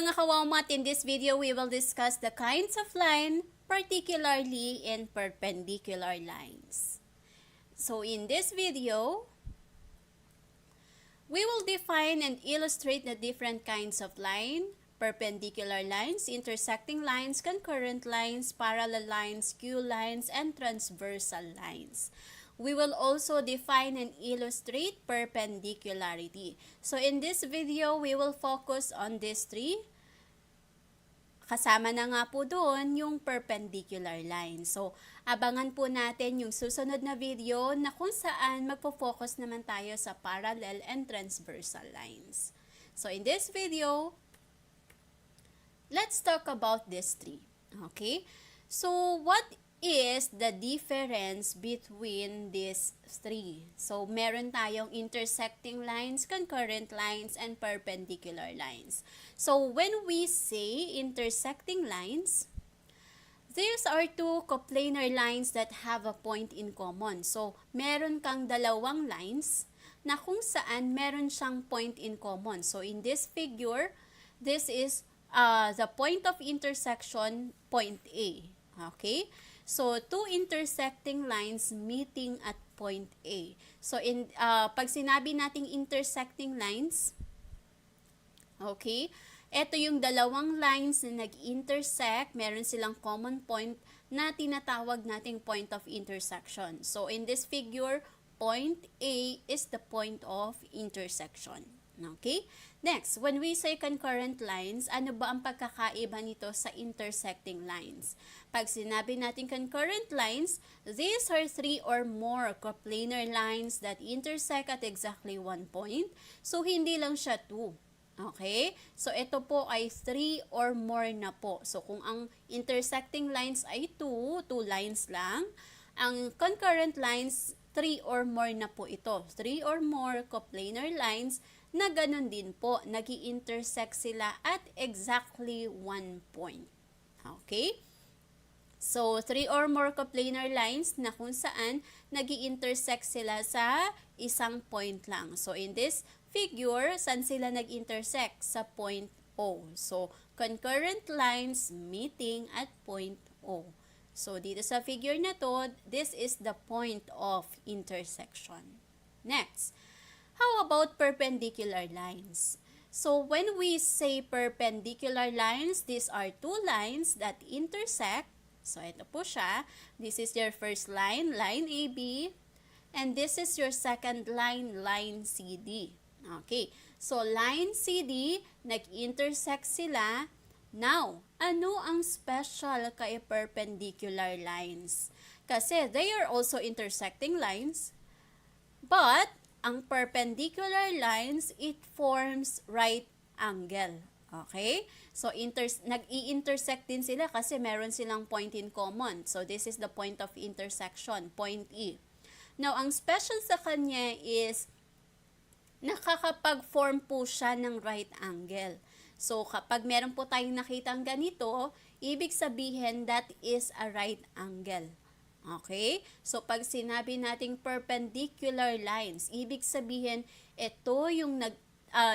mga kawamat, in this video we will discuss the kinds of line, particularly in perpendicular lines. So in this video, we will define and illustrate the different kinds of line, perpendicular lines, intersecting lines, concurrent lines, parallel lines, skew lines, and transversal lines. We will also define and illustrate perpendicularity. So in this video, we will focus on these three. Kasama na nga po doon yung perpendicular line. So, abangan po natin yung susunod na video na kung saan magpo-focus naman tayo sa parallel and transversal lines. So, in this video, let's talk about these three. Okay? So, what is the difference between these three? So, meron tayong intersecting lines, concurrent lines, and perpendicular lines. So, when we say intersecting lines, these are two coplanar lines that have a point in common. So, meron kang dalawang lines na kung saan meron siyang point in common. So, in this figure, this is the point of intersection, point A. Okay? So, two intersecting lines meeting at point A. So, pag sinabi nating intersecting lines, okay, ito yung dalawang lines na nag-intersect, meron silang common point na tinatawag nating point of intersection. So, in this figure, point A is the point of intersection. Okay? Next, when we say concurrent lines, ano ba ang pagkakaiba nito sa intersecting lines? Pag sinabi natin concurrent lines, these are three or more coplanar lines that intersect at exactly one point. So, hindi lang siya two. Okay? So, ito po ay 3 or more na po. So, kung ang intersecting lines ay 2 lines lang, ang concurrent lines, 3 or more na po ito. 3 or more coplanar lines na ganun din po, nag-i-intersect sila at exactly one point. Okay? So, 3 or more coplanar lines na kung saan nag-i-intersect sila sa isang point lang. So, in this figure, saan sila nag-intersect? Sa point O. So, concurrent lines meeting at point O. So, dito sa figure na to, this is the point of intersection. Next, how about perpendicular lines? So, when we say perpendicular lines, these are two lines that intersect. So, ito po siya. This is your first line, line AB. And this is your second line, line CD. Okay. So, line CD, nag-intersect sila. Now, ano ang special kay perpendicular lines? Kasi they are also intersecting lines, but ang perpendicular lines, it forms right angle. Okay? So, nag-i-intersect din sila kasi meron silang point in common. So, this is the point of intersection, point E. Now, ang special sa kanya is nakakapag-form po siya ng right angle. So, kapag meron po tayong nakitang ganito, ibig sabihin that is a right angle. Okay? So, pag sinabi nating perpendicular lines, ibig sabihin, ito yung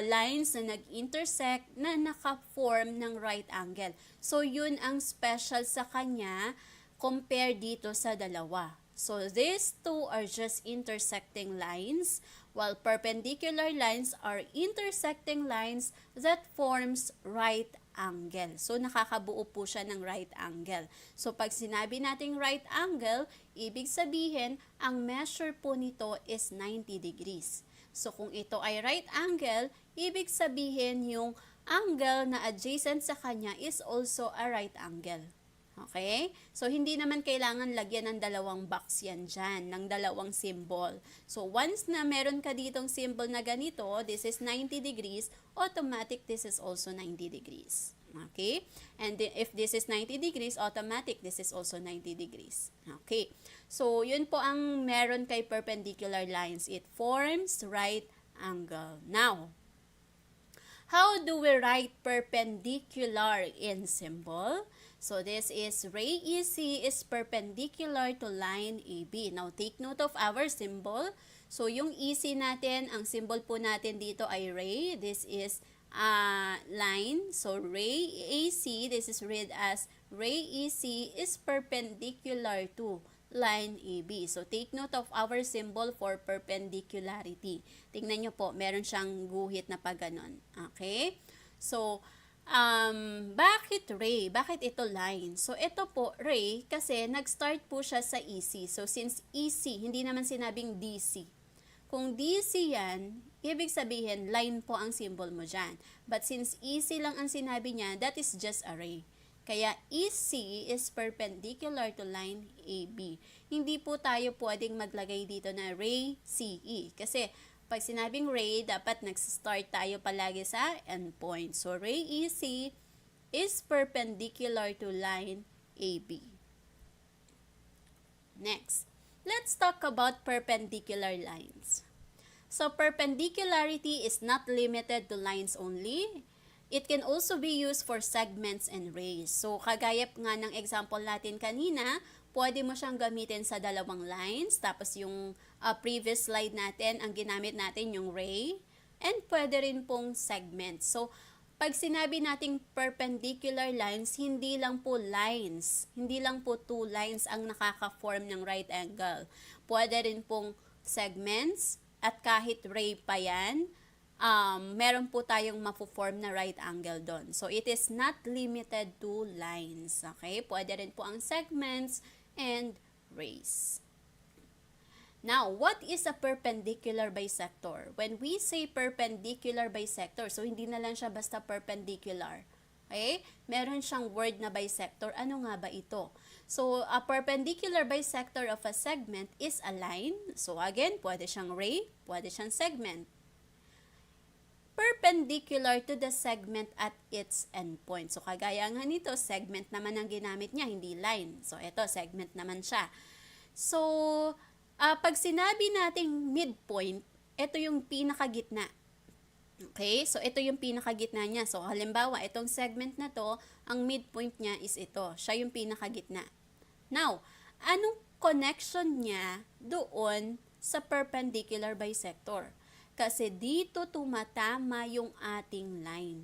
lines na nag-intersect na naka-form ng right angle. So, yun ang special sa kanya compare dito sa dalawa. So, these two are just intersecting lines, while perpendicular lines are intersecting lines that forms right angle. So, nakakabuo po siya ng right angle. So, pag sinabi nating right angle, ibig sabihin, ang measure po nito is 90 degrees. So, kung ito ay right angle, ibig sabihin yung angle na adjacent sa kanya is also a right angle. Okay? So, hindi naman kailangan lagyan ng dalawang box yan dyan, ng dalawang symbol. So, once na meron ka ditong symbol na ganito, this is 90 degrees, automatic this is also 90 degrees. Okay? And if this is 90 degrees, automatic this is also 90 degrees. Okay? So, yun po ang meron kay perpendicular lines. It forms right angle. Now, how do we write perpendicular in symbol? So, this is ray EC is perpendicular to line AB. Now, take note of our symbol. So, yung EC natin, ang symbol po natin dito ay ray. This is line. So ray AC, this is read as ray AC is perpendicular to line AB. So take note of our symbol for perpendicularity. Tingnan nyo po, meron siyang guhit na pag ganon. Okay? So, bakit ray? Bakit ito line? So, ito po, ray, kasi nag-start po siya sa EC. So, since EC, hindi naman sinabing DC. Kung DC yan, ibig sabihin, line po ang symbol mo dyan. But since EC lang ang sinabi niya, that is just a ray. Kaya EC is perpendicular to line AB. Hindi po tayo pwedeng maglagay dito na ray CE. Kasi pag sinabing ray, dapat nag-start tayo palagi sa endpoint. So ray EC is perpendicular to line AB. Next, let's talk about perpendicular lines. So perpendicularity is not limited to lines only. It can also be used for segments and rays. So, kagaya nga ng example natin kanina, pwede mo siyang gamitin sa dalawang lines. Tapos yung previous slide natin, ang ginamit natin yung ray. And pwede rin pong segments. So, pag sinabi nating perpendicular lines, hindi lang po lines. Hindi lang po two lines ang nakaka-form ng right angle. Pwede rin pong segments at kahit ray pa yan, meron po tayong mapo-form na right angle doon. So, it is not limited to lines. Okay? Pwede rin po ang segments and rays. Now, what is a perpendicular bisector? When we say perpendicular bisector, so hindi na lang siya basta perpendicular. Okay? Meron siyang word na bisector. Ano nga ba ito? So, a perpendicular bisector of a segment is a line. So, again, pwede siyang ray, pwede siyang segment. Perpendicular to the segment at its endpoint. So, kagaya nga nito, segment naman ang ginamit niya, hindi line. So, ito, segment naman siya. So, pag sinabi nating midpoint, ito yung pinakagitna. Okay? So, ito yung pinakagitna niya. So, halimbawa, itong segment na to, ang midpoint niya is ito. Siya yung pinakagitna. Now, anong connection niya doon sa perpendicular bisector? Kasi dito tumatama yung ating line.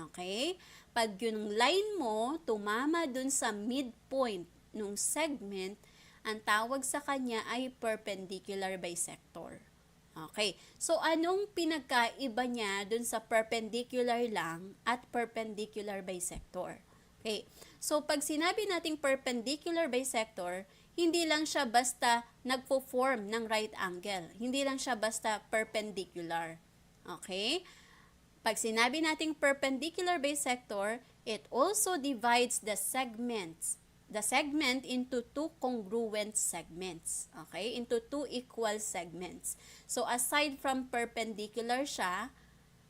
Okay? Pag yung line mo tumama dun sa midpoint ng segment, ang tawag sa kanya ay perpendicular bisector. Okay? So, anong pinagkaiba niya dun sa perpendicular lang at perpendicular bisector? Okay? So, pag sinabi nating perpendicular bisector, hindi lang siya basta nagpo-form ng right angle. Hindi lang siya basta perpendicular. Okay? Pag sinabi nating perpendicular bisector, it also divides the segment into two congruent segments. Okay? Into two equal segments. So, aside from perpendicular siya,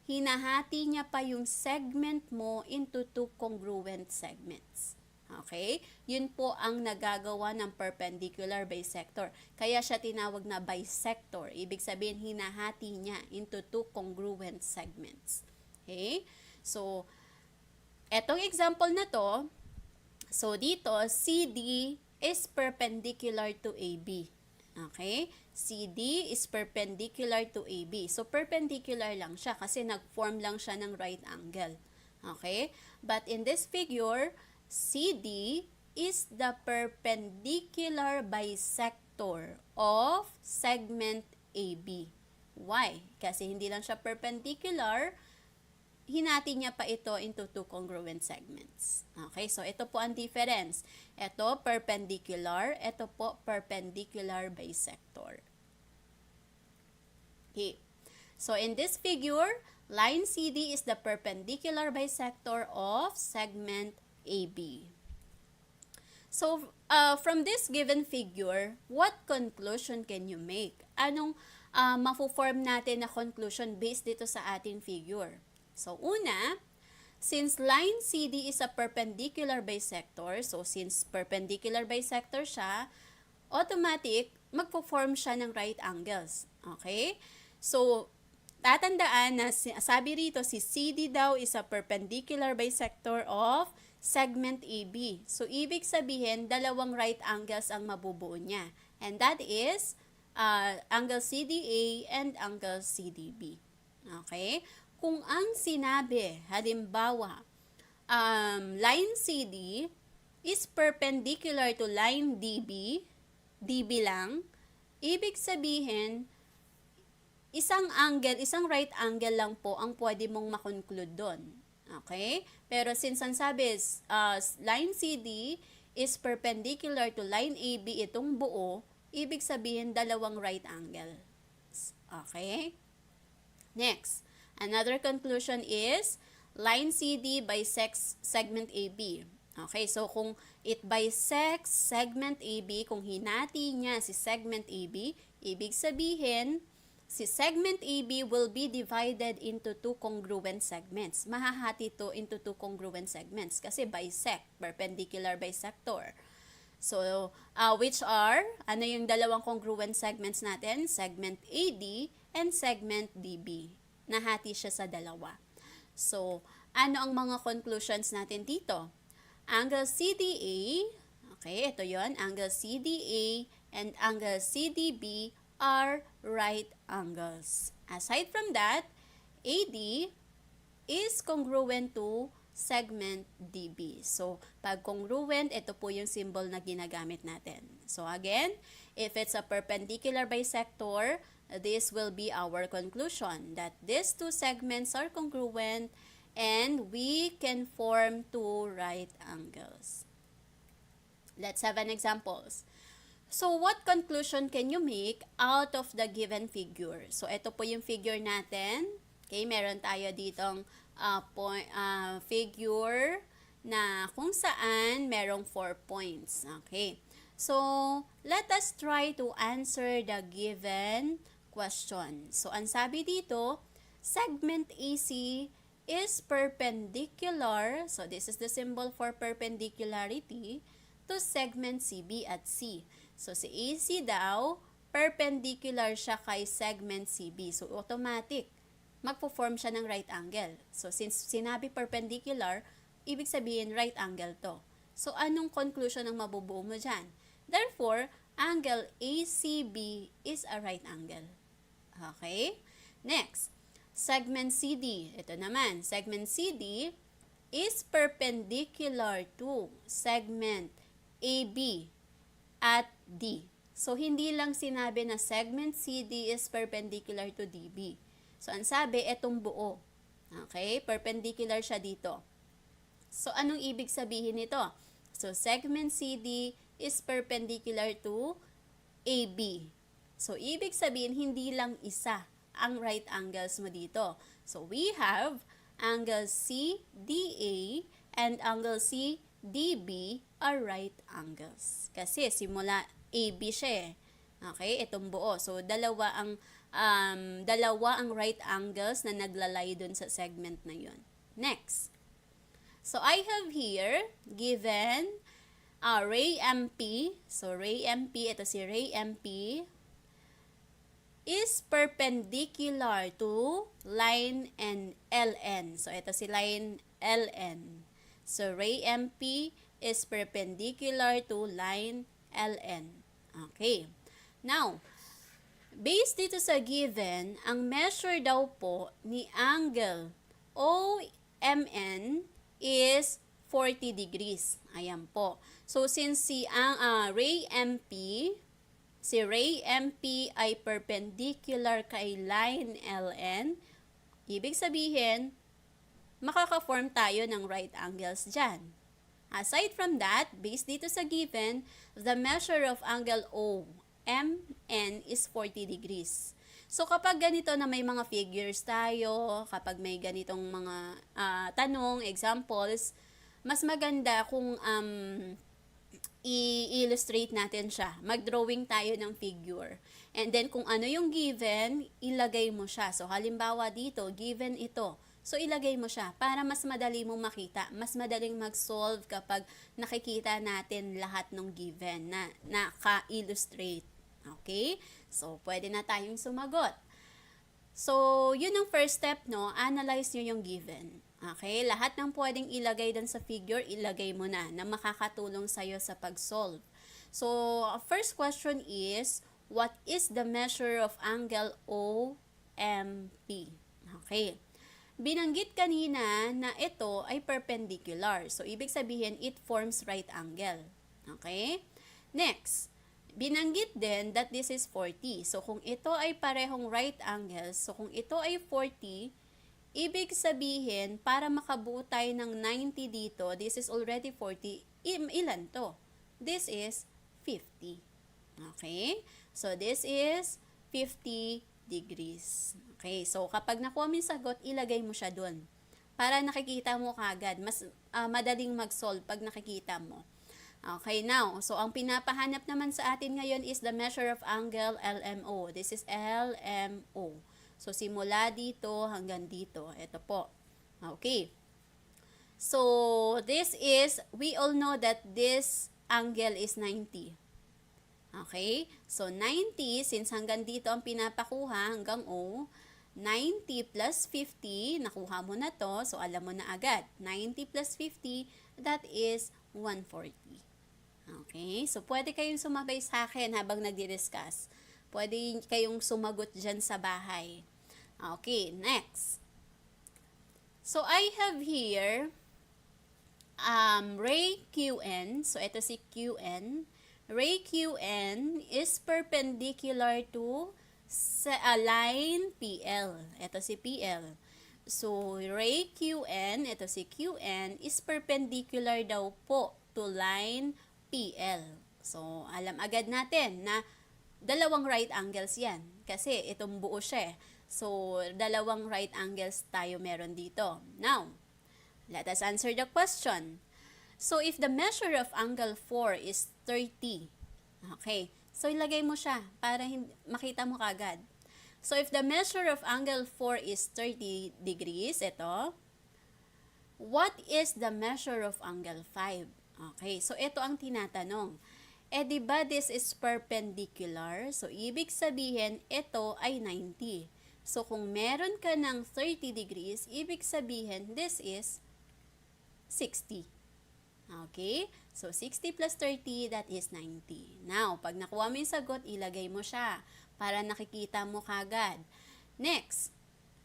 hinahati niya pa yung segment mo into two congruent segments. Okay? Yun po ang nagagawa ng perpendicular bisector. Kaya siya tinawag na bisector. Ibig sabihin, hinahati niya into two congruent segments. Okay? So, etong example na to, so dito, CD is perpendicular to AB. Okay? CD is perpendicular to AB. So, perpendicular lang siya kasi nag-form lang siya ng right angle. Okay? But in this figure, CD is the perpendicular bisector of segment AB. Why? Kasi hindi lang siya perpendicular, hinati niya pa ito into two congruent segments. Okay, so ito po ang difference. Ito perpendicular, ito po perpendicular bisector. Okay. So in this figure, line CD is the perpendicular bisector of segment AB. So, from this given figure, what conclusion can you make? Anong mafo-form natin na conclusion based dito sa ating figure? So, una, since line CD is a perpendicular bisector, so since perpendicular bisector siya, automatic, magpo-form siya ng right angles. Okay? So, tatandaan na sabi rito, si CD daw is a perpendicular bisector of segment AB. So, ibig sabihin, dalawang right angles ang mabubuo niya. And that is angle CDA and angle CDB. Okay? kung ang sinabi, halimbawa, line CD is perpendicular to line DB, DB lang, ibig sabihin, isang right angle lang po ang pwede mong makonclude doon. Okay? Pero since ang sabi is, line CD is perpendicular to line AB, itong buo, ibig sabihin dalawang right angle. Okay? Next, another conclusion is, line CD bisects segment AB. Okay, so kung it bisects segment AB, kung hinati niya si segment AB, ibig sabihin, si segment AB will be divided into two congruent segments. Mahahati to into two congruent segments kasi bisect, perpendicular bisector. So, which are, ano yung dalawang congruent segments natin? Segment AD and segment DB. Nahati siya sa dalawa. So, ano ang mga conclusions natin dito? Angle CDA, okay, ito yon, angle CDA and angle CDB are right angles. Aside from that, AD is congruent to segment DB. So, pag congruent, ito po yung symbol na ginagamit natin. So, again, if it's a perpendicular bisector, this will be our conclusion that these two segments are congruent and we can form two right angles. Let's have an examples. So, what conclusion can you make out of the given figure? So, ito po yung figure natin. Okay, meron tayo ditong figure na kung saan merong 4 points. Okay. So, let us try to answer the given question. So, ang sabi dito, segment AC is perpendicular, so this is the symbol for perpendicularity, to segment CB at C. So, si AC daw, perpendicular siya kay segment CB. So, automatic, magpo-form siya ng right angle. So, since sinabi perpendicular, ibig sabihin right angle to. So, anong conclusion ang mabubuo mo dyan? Therefore, angle ACB is a right angle. Okay? Next, segment CD. Ito naman, segment CD is perpendicular to segment AB at D. So, hindi lang sinabi na segment CD is perpendicular to DB. So, ang sabi, etong buo. Okay? Perpendicular siya dito. So, anong ibig sabihin nito? So, segment CD is perpendicular to AB. So, ibig sabihin, hindi lang isa ang right angles mo dito. So, we have angle CDA and angle CDB are right angles. Kasi simula AB siya eh. Okay, itong buo. So, dalawa ang right angles na naglalay dun sa segment na yun. Next. So, I have here given ray MP. So, ray MP, ito si ray MP is perpendicular to line and LN. So, ito si line LN. So, ray MP is perpendicular to line LN. Okay. Now, based dito sa given, ang measure daw po ni angle OMN is 40 degrees. Ayan po. So, since si ray MP ay perpendicular kay line LN, ibig sabihin, makaka-form tayo ng right angles dyan. Aside from that, based dito sa given, the measure of angle OMN is 40 degrees. So, kapag ganito na may mga figures tayo, kapag may ganitong mga tanong, examples, mas maganda kung i-illustrate natin siya. Mag-drawing tayo ng figure. And then, kung ano yung given, ilagay mo siya. So, halimbawa dito, given ito. So, ilagay mo siya para mas madali mong makita. Mas madaling mag-solve kapag nakikita natin lahat ng given na naka-illustrate. Okay? So, pwede na tayong sumagot. So, yun ang first step, no? Analyze nyo yung given. Okay? Lahat ng pwedeng ilagay doon sa figure, ilagay mo na makakatulong sa'yo sa pag-solve. So, first question is, what is the measure of angle OMP? Okay. binanggit kanina na ito ay perpendicular. So, ibig sabihin, it forms right angle. Okay? Next, binanggit din that this is 40. So, kung ito ay parehong right angles, so kung ito ay 40, ibig sabihin, para makabuo tayo ng 90 dito, this is already 40, ilan to? This is 50. Okay? So, this is 50 degrees. Okay, so kapag nakuha mo yung sagot, ilagay mo siya dun. Para nakikita mo kagad. Mas madaling mag-solve pag nakikita mo. Okay, now, so ang pinapahanap naman sa atin ngayon is the measure of angle LMO. This is LMO. So, simula dito hanggang dito. Ito po. Okay. So, this is, we all know that this angle is 90. Okay? So, 90, since hanggang dito ang pinapakuha, hanggang O, 90 plus 50, nakuha mo na to, so alam mo na agad. 90 plus 50, that is 140. Okay? So, pwede kayong sumabay sa akin habang nagdi-discuss. Pwede kayong sumagot dyan sa bahay. Okay, next. So, I have here ray QN. So, ito si QN. Ray QN is perpendicular to a line PL. Ito si PL. So, ray QN, ito si QN, is perpendicular daw po to line PL. So, alam agad natin na dalawang right angles yan. Kasi itong buo siya. So, dalawang right angles tayo meron dito. Now, let us answer the question. So, if the measure of angle 4 is 30, okay, so ilagay mo siya para makita mo kagad. So, if the measure of angle 4 is 30 degrees, ito, what is the measure of angle 5? Okay, so ito ang tinatanong. Diba this is perpendicular? So, ibig sabihin, ito ay 90. So, kung meron ka ng 30 degrees, ibig sabihin, this is 60. Okay? So, 60 plus 30, that is 90. Now, pag nakuha mo yung sagot, ilagay mo siya para nakikita mo kagad. Next,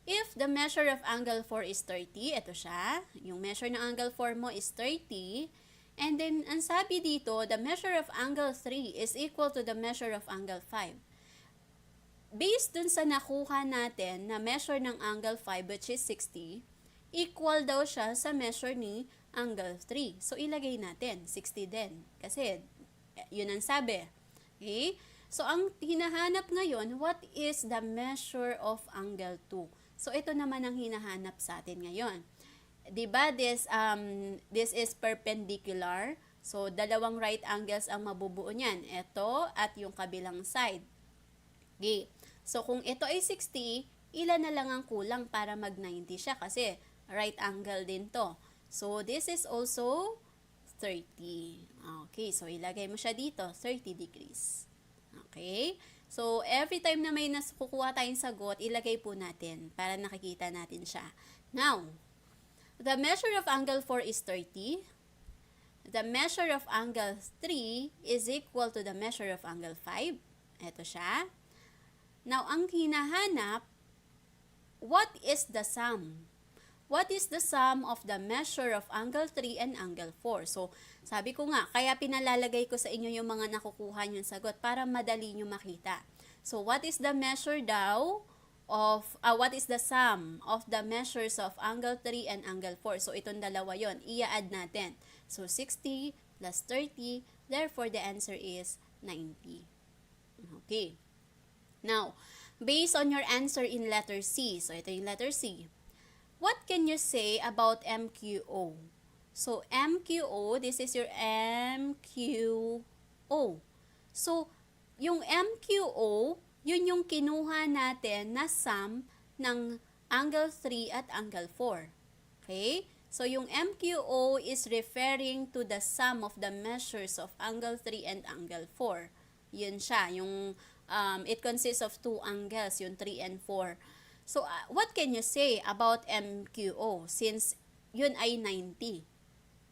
if the measure of angle 4 is 30, ito siya. Yung measure ng angle 4 mo is 30. And then, ang sabi dito, the measure of angle 3 is equal to the measure of angle 5. Based dun sa nakuha natin na measure ng angle 5, which is 60, equal daw siya sa measure ni angle 3. So, ilagay natin, 60 din. Kasi, yun ang sabi. Okay? So, ang hinahanap ngayon, what is the measure of angle 2? So, ito naman ang hinahanap sa atin ngayon. Diba, this is perpendicular. So, dalawang right angles ang mabubuo niyan. Ito at yung kabilang side. Okay. So, kung ito ay 60, ilan na lang ang kulang para mag-90 siya kasi right angle din to. So, this is also 30. Okay, so ilagay mo siya dito, 30 degrees. Okay? So, every time na may kukuha tayong sagot, ilagay po natin para nakikita natin siya. Now, the measure of angle 4 is 30. The measure of angle 3 is equal to the measure of angle 5. Ito siya. Now, ang hinahanap, what is the sum? What is the sum of the measure of angle 3 and angle 4? So, sabi ko nga, kaya pinalalagay ko sa inyo yung mga nakukuha nyo sagot para madali nyo makita. So, what is the measure daw of, what is the sum of the measures of angle 3 and angle 4? So, itong dalawa yon, i-add natin. So, 60 plus 30, therefore the answer is 90. Okay. Now, based on your answer in letter C, so ito yung letter C, what can you say about MQO? So, MQO, this is your MQO. So, yung MQO, yun yung kinuha natin na sum ng angle 3 at angle 4. Okay? So, yung MQO is referring to the sum of the measures of angle 3 and angle 4. Yun siya. Yung, it consists of two angles, yung 3 and 4. So, what can you say about MQO since yun ay 90?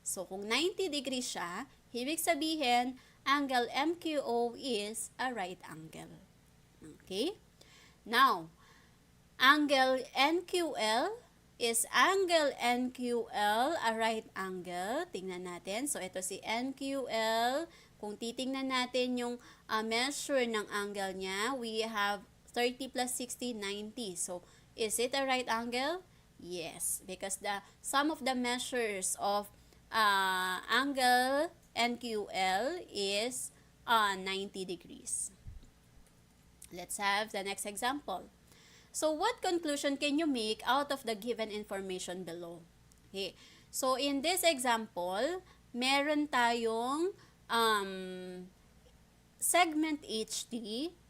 So, kung 90 degrees siya, ibig sabihin, angle MQO is a right angle. Okay? Now, angle NQL, Is angle NQL a right angle? Tingnan natin. So, ito si NQL. Kung titingnan natin yung measure ng angle niya, we have 30 plus 60, 90. So, is it a right angle? Yes, because the sum of the measures of angle NQL is 90 degrees. Let's have the next example. So, what conclusion can you make out of the given information below? Okay. So, in this example, meron tayong segment HT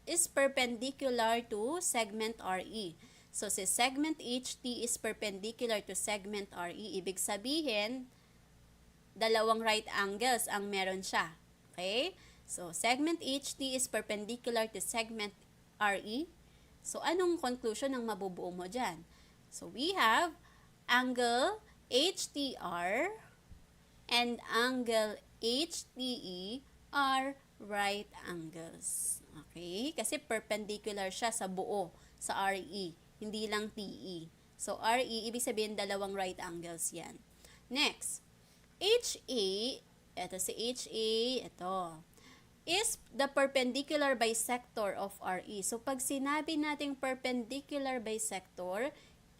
is perpendicular to segment RE. So, si segment HT is perpendicular to segment RE. Ibig sabihin, dalawang right angles ang meron siya. Okay? So, segment HT is perpendicular to segment RE. So, anong conclusion ang mabubuo mo dyan? So, we have angle HTR and angle HTE are right angles. Okay? Kasi perpendicular siya sa buo, sa RE, hindi lang TE. So, RE, ibig sabihin dalawang right angles yan. Next, HA, ito si HA, ito, is the perpendicular bisector of RE. So, pag sinabi nating perpendicular bisector,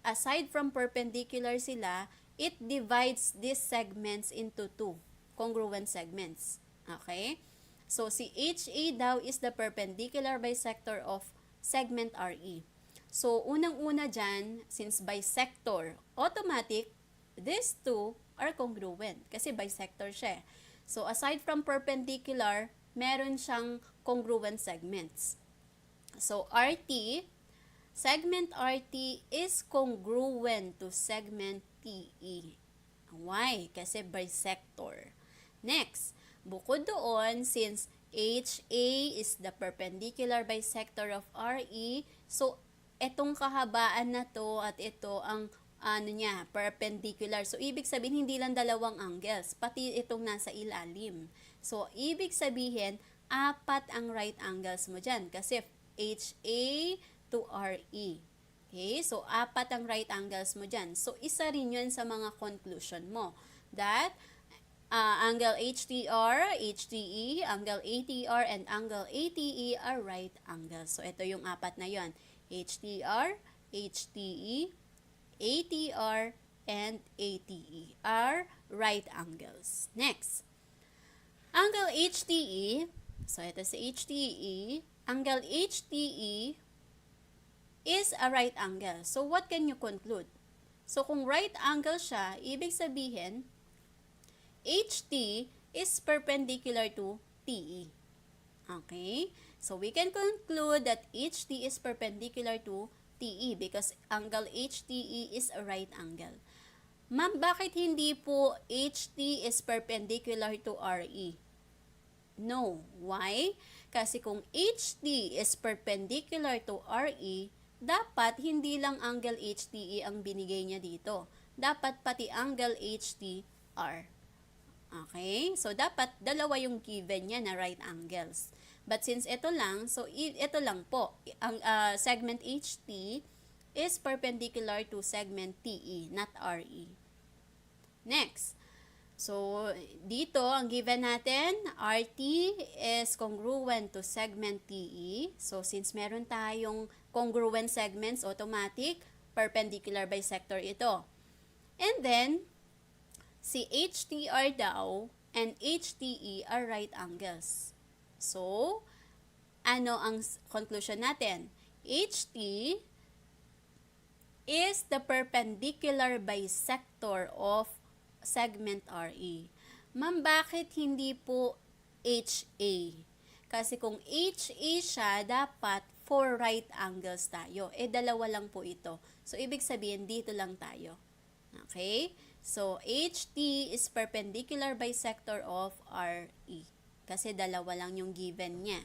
aside from perpendicular sila, it divides these segments into two congruent segments. Okay? So, si HA daw is the perpendicular bisector of segment RE. So, unang-una dyan, since bisector, automatic, these two are congruent kasi bisector siya. So, aside from perpendicular, meron siyang congruent segments. So, RT, segment RT is congruent to segment TE. Why? Kasi bisector. Next, bukod doon, since HA is the perpendicular bisector of RE, so, etong kahabaan na to at ito ang perpendicular. So, ibig sabihin, hindi lang dalawang angles, pati itong nasa ilalim. So, ibig sabihin, apat ang right angles mo dyan. Kasi HA to RE. Okay? So, apat ang right angles mo dyan. So, isa rin yun sa mga conclusion mo. That, angle HTR, HTE, angle ATR, and angle ATE are right angles. So, ito yung apat na yun. HTR, HTE, ATR, and ATE are right angles. Next, angle HTE, so ito si HTE, angle HTE is a right angle. So, what can you conclude? So, kung right angle siya, ibig sabihin, HT is perpendicular to TE. Okay? So, we can conclude that HT is perpendicular to TE because angle HTE is a right angle. Ma'am, bakit hindi po HT is perpendicular to RE? No. Why? Kasi kung HT is perpendicular to RE, dapat hindi lang angle HTE ang binigay niya dito. Dapat pati angle HTR. Okay? So, dapat dalawa yung given niya na right angles. But since ito lang, so ito lang po. Ang segment HT is perpendicular to segment TE, not RE. Next. So, dito, ang given natin, RT is congruent to segment TE. So, since meron tayong congruent segments, automatic, perpendicular bisector ito. And then, si HTR daw and HTE are right angles. So, ano ang conclusion natin? HT is the perpendicular bisector of segment RE. Ma'am, bakit hindi po HA? Kasi kung HA siya, dapat 4 right angles tayo. Dalawa lang po ito. So, ibig sabihin, dito lang tayo. Okay? So, HT is perpendicular bisector of RE. Kasi dalawa lang yung given niya.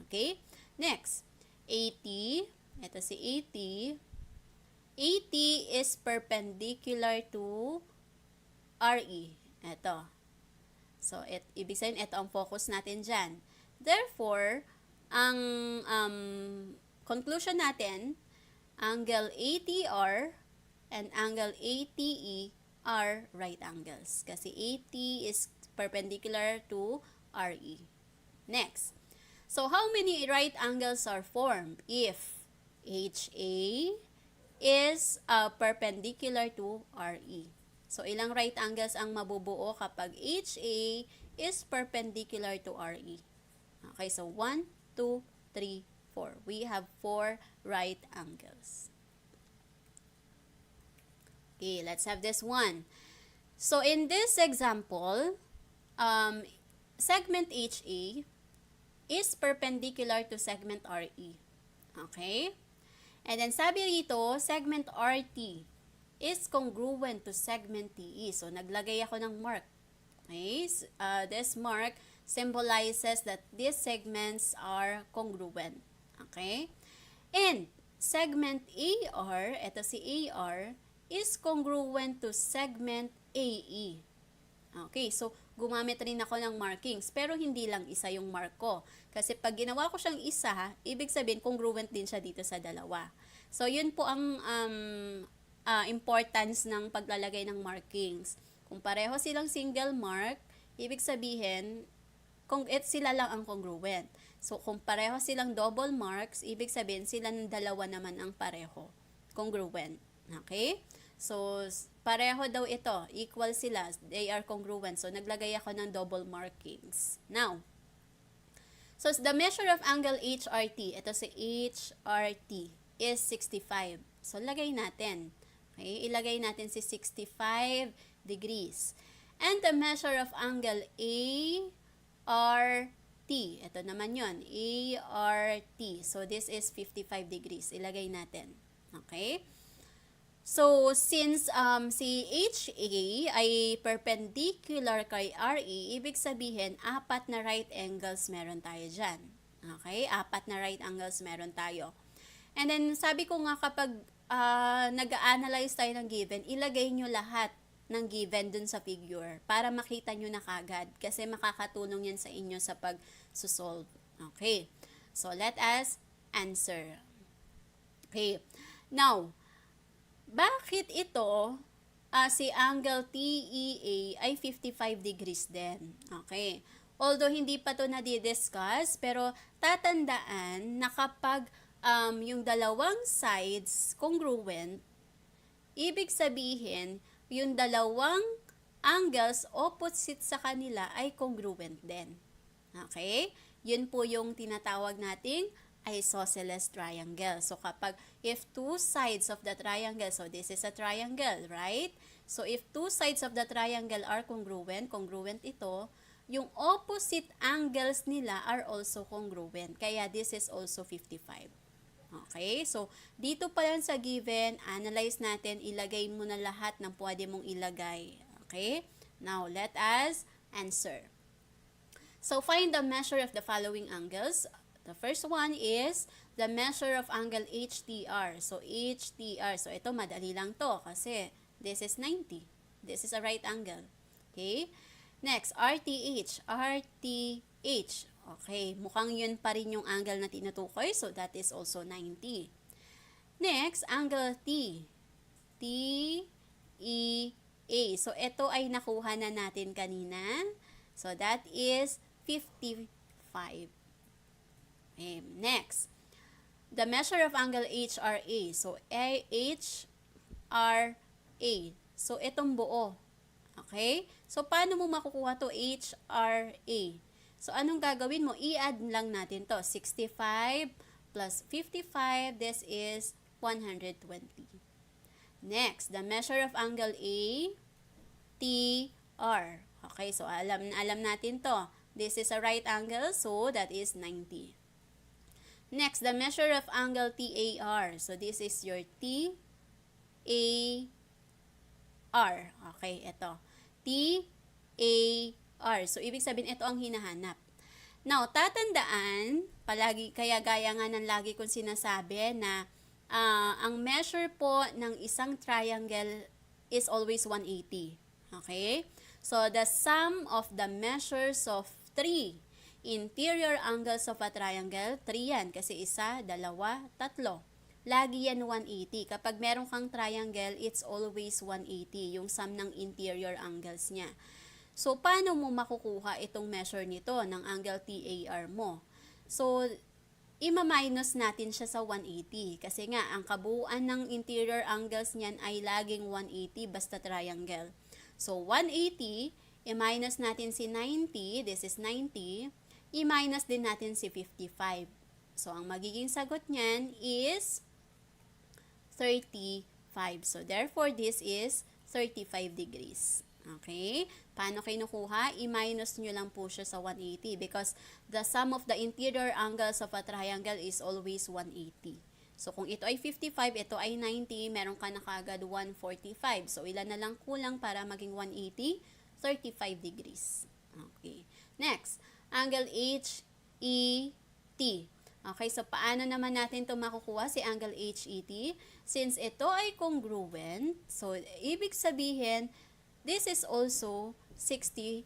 Okay? Next, AT. Ito si AT. AT is perpendicular to RE. Ito. So, ibig sabihin, ito ang focus natin dyan. Therefore, ang conclusion natin, angle ATR and angle ATE are right angles. Kasi AT is perpendicular to RE. Next. So, how many right angles are formed if HA is perpendicular to RE? So, ilang right angles ang mabubuo kapag HA is perpendicular to RE? Okay, so 1, 2, 3, 4. We have 4 right angles. Okay, let's have this one. So, in this example, segment HA is perpendicular to segment RE. Okay? And then sabi rito, segment RT is congruent to segment TE. So, naglagay ako ng mark. Okay? This mark symbolizes that these segments are congruent. Okay? And segment AR, ito si AR, is congruent to segment AE. Okay, so gumamit rin ako ng markings, pero hindi lang isa yung mark ko. Kasi pag ginawa ko siyang isa, ibig sabihin congruent din siya dito sa dalawa. So, yun po ang importance ng paglalagay ng markings. Kung pareho silang single mark, ibig sabihin, kung sila lang ang congruent. So, kung pareho silang double marks, ibig sabihin silang dalawa naman ang pareho. Congruent. Okay? So, pareho daw ito. Equal sila. They are congruent. So, naglagay ako ng double markings. Now, so the measure of angle HRT, ito si HRT, is 65. So, lagay natin. Okay? Ilagay natin si 65 degrees. And the measure of angle ART, ito naman yun, ART. So, this is 55 degrees. Ilagay natin. Okay? So, since si HA ay perpendicular kay RE, ibig sabihin, 4 na right angles meron tayo dyan. Okay? 4 na right angles meron tayo. And then, sabi ko nga kapag nag-analyze tayo ng given, ilagay nyo lahat ng given dun sa figure para makita nyo na kagad kasi makakatulong yan sa inyo sa pag-solve. Okay? So, let us answer. Okay. Now, bakit ito, si angle TEA ay 55 degrees din? Okay. Although hindi pa to na-discuss, pero tatandaan na kapag yung dalawang sides congruent, ibig sabihin, yung dalawang angles opposite sa kanila ay congruent din. Okay? Yun po yung tinatawag nating isosceles triangle. So, if two sides of the triangle, so this is a triangle, right? So, if two sides of the triangle are congruent ito, yung opposite angles nila are also congruent. Kaya, this is also 55. Okay? So, dito pa yan sa given, analyze natin, ilagay mo na lahat ng pwede mong ilagay. Okay? Now, let us answer. So, find the measure of the following angles. The first one is the measure of angle HTR. So, HTR. So, ito madali lang to kasi this is 90. This is a right angle. Okay? Next, RTH. RTH. Okay, mukhang yun pa rin yung angle na tinutukoy. So, that is also 90. Next, angle T. TEA. So, ito ay nakuha na natin kanina. So, that is 55. Okay, next, the measure of angle HRA. So, HRA. So, itong buo. Okay? So, paano mo makukuha to HRA? So, anong gagawin mo? I-add lang natin to. 65 plus 55, this is 120. Next, the measure of angle ATR. Okay, so alam natin to. This is a right angle, so that is 90. Next, the measure of angle TAR. So, this is your TAR. Okay, ito. TAR. So, ibig sabihin, ito ang hinahanap. Now, tatandaan, kaya gaya nga ng lagi kong sinasabi na ang measure po ng isang triangle is always 180. Okay? So, the sum of the measures of 3 interior angles of a triangle, 3 yan, kasi 1, 2, 3. lagi yan 180. Kapag meron kang triangle, it's always 180, yung sum ng interior angles niya. So, paano mo makukuha itong measure nito ng angle TAR mo? So, ima-minus natin siya sa 180 kasi nga ang kabuuan ng interior angles niyan ay laging 180 basta triangle. So 180, i-minus natin si 90, this is 90, i-minus din natin si 55. So ang magiging sagot niyan is 35. So therefore this is 35 degrees. Okay? Paano kinukuha? I-minus nyo lang po siya sa 180 because the sum of the interior angles of a triangle is always 180. So, kung ito ay 55, ito ay 90, meron ka na kagad 145. So, ilan na lang kulang para maging 180? 35 degrees. Okay. Next, angle HET. Okay, so paano naman natin ito makukuha si angle HET? Since ito ay congruent, so ibig sabihin, this is also 65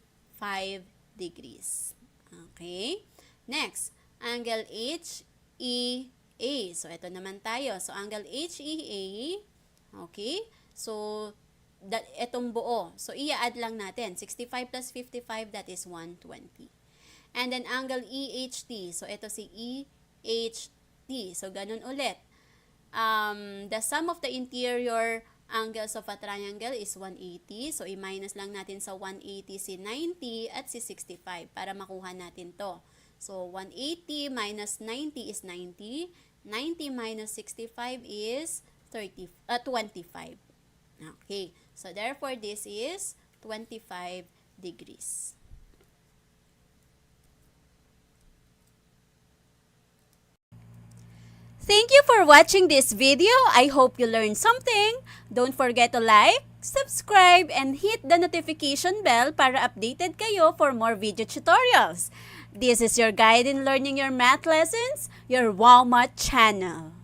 degrees. Okay? Next, angle HEA. So, ito naman tayo. So, angle HEA. Okay? So, itong buo. So, i-add lang natin. 65 plus 55, that is 120. And then, angle EHT. So, ito si EHT. So, ganun ulit. The sum of the interior angles of a triangle is 180. So, i-minus lang natin sa 180 si 90 at si 65 para makuha natin to. So, 180 minus 90 is 90. 90 minus 65 is 25. Okay. So, therefore, this is 25 degrees. Thank you for watching this video. I hope you learned something. Don't forget to like, subscribe, and hit the notification bell para updated kayo for more video tutorials. This is your guide in learning your math lessons, your Wow Math channel.